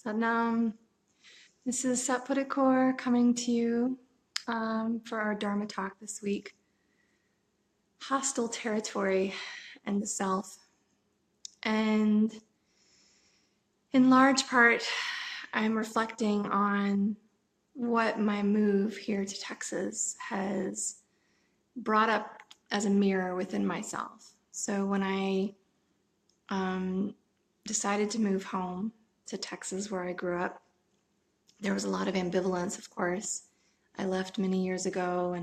Satnam, this is Satpurikor coming to you for our Dharma talk this week. Hostile territory and the self. And in large part, I'm reflecting on what my move here to Texas has brought up as a mirror within myself. So when I decided to move home to Texas, where I grew up, there was a lot of ambivalence, of course. I left many years ago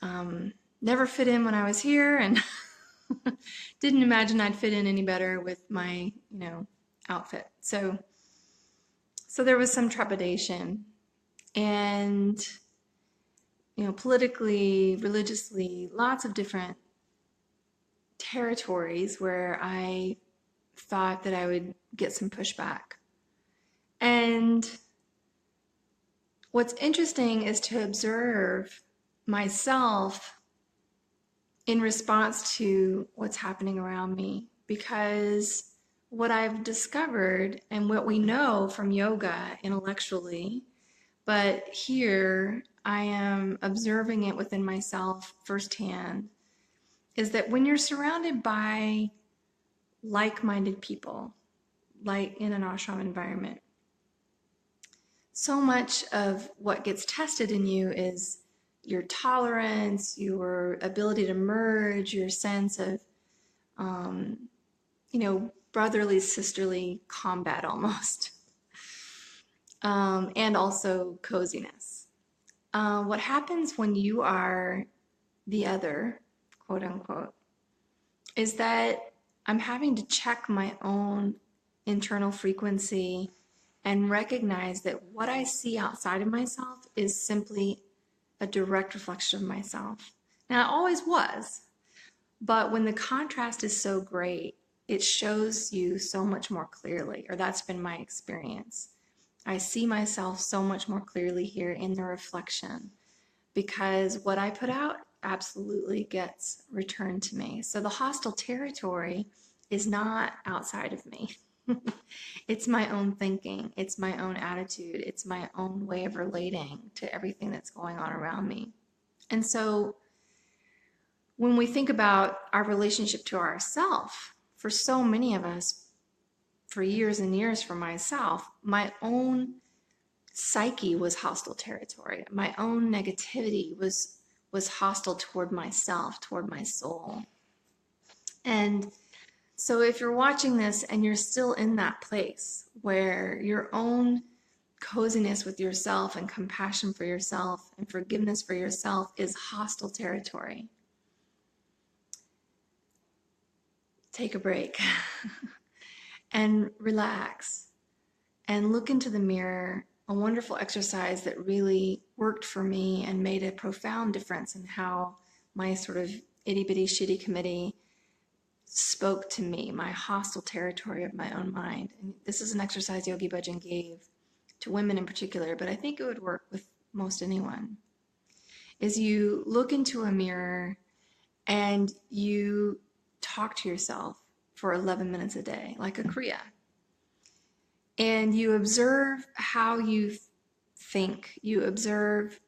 and never fit in when I was here, and didn't imagine I'd fit in any better with my, outfit. So there was some trepidation, and politically, religiously, lots of different territories where I thought that I would get some pushback. And what's interesting is to observe myself in response to what's happening around me, because what I've discovered and what we know from yoga intellectually, but here I am observing it within myself firsthand, is that when you're surrounded by like-minded people, like in an ashram environment, so much of what gets tested in you is your tolerance, your ability to merge, your sense of, brotherly, sisterly combat almost, and also coziness. What happens when you are the other, quote unquote, is that I'm having to check my own internal frequency and recognize that what I see outside of myself is simply a direct reflection of myself. Now, it always was, but when the contrast is so great, it shows you so much more clearly, or that's been my experience. I see myself so much more clearly here in the reflection, because what I put out absolutely gets returned to me. So the hostile territory is not outside of me. It's my own thinking, it's my own attitude, it's my own way of relating to everything that's going on around me. And so when we think about our relationship to ourself, for so many of us, for years and years for myself, my own psyche was hostile territory. My own negativity was hostile toward myself, toward my soul. And so if you're watching this and you're still in that place where your own coziness with yourself and compassion for yourself and forgiveness for yourself is hostile territory, take a break and relax and look into the mirror. A wonderful exercise that really worked for me and made a profound difference in how my sort of itty-bitty shitty committee spoke to me, my hostile territory of my own mind. And this is an exercise Yogi Bhajan gave to women in particular, but I think it would work with most anyone, is you look into a mirror and you talk to yourself for 11 minutes a day, like a Kriya. And you observe how you think. You observe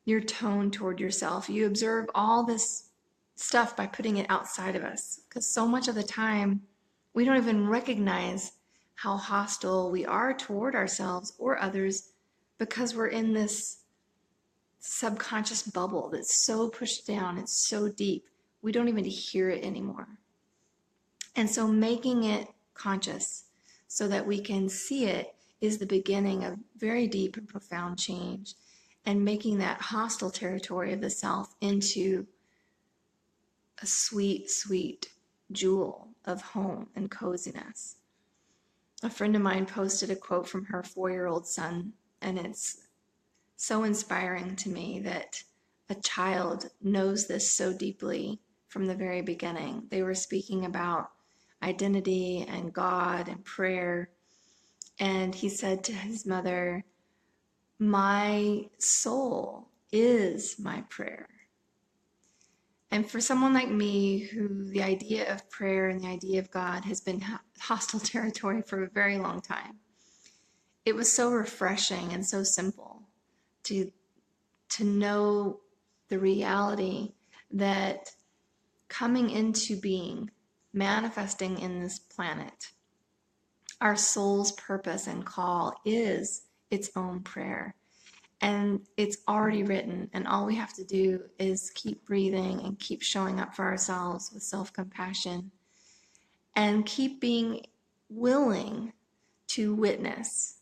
your tone toward yourself. You observe all this stuff by putting it outside of us. Because so much of the time, we don't even recognize how hostile we are toward ourselves or others, because we're in this subconscious bubble that's so pushed down, it's so deep, we don't even hear it anymore. And so making it conscious so that we can see it is the beginning of very deep and profound change, and making that hostile territory of the self into a sweet, sweet jewel of home and coziness. A friend of mine posted a quote from her 4-year-old son, and it's so inspiring to me that a child knows this so deeply from the very beginning. They were speaking about identity and God and prayer, and he said to his mother, "My soul is my prayer." And for someone like me, who the idea of prayer and the idea of God has been hostile territory for a very long time, it was so refreshing and so simple to know the reality that coming into being, manifesting in this planet, our soul's purpose and call is its own prayer. And it's already written, and all we have to do is keep breathing and keep showing up for ourselves with self-compassion and keep being willing to witness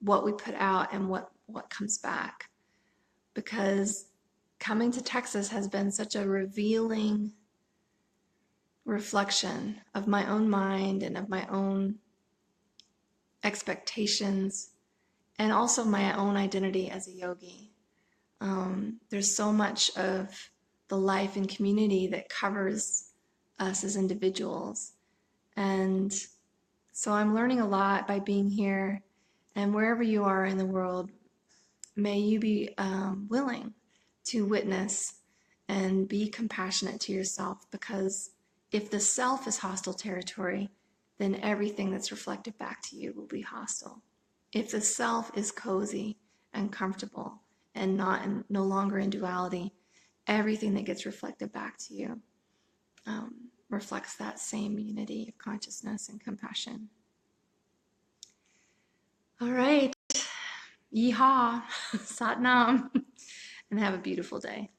what we put out and what comes back. Because coming to Texas has been such a revealing reflection of my own mind and of my own expectations and also my own identity as a yogi. There's so much of the life and community that covers us as individuals. And so I'm learning a lot by being here. And wherever you are in the world, may you be willing to witness and be compassionate to yourself, because if the self is hostile territory, then everything that's reflected back to you will be hostile. If the self is cozy and comfortable and no longer in duality, everything that gets reflected back to you reflects that same unity of consciousness and compassion. All right. Yeehaw. Sat Nam. And have a beautiful day.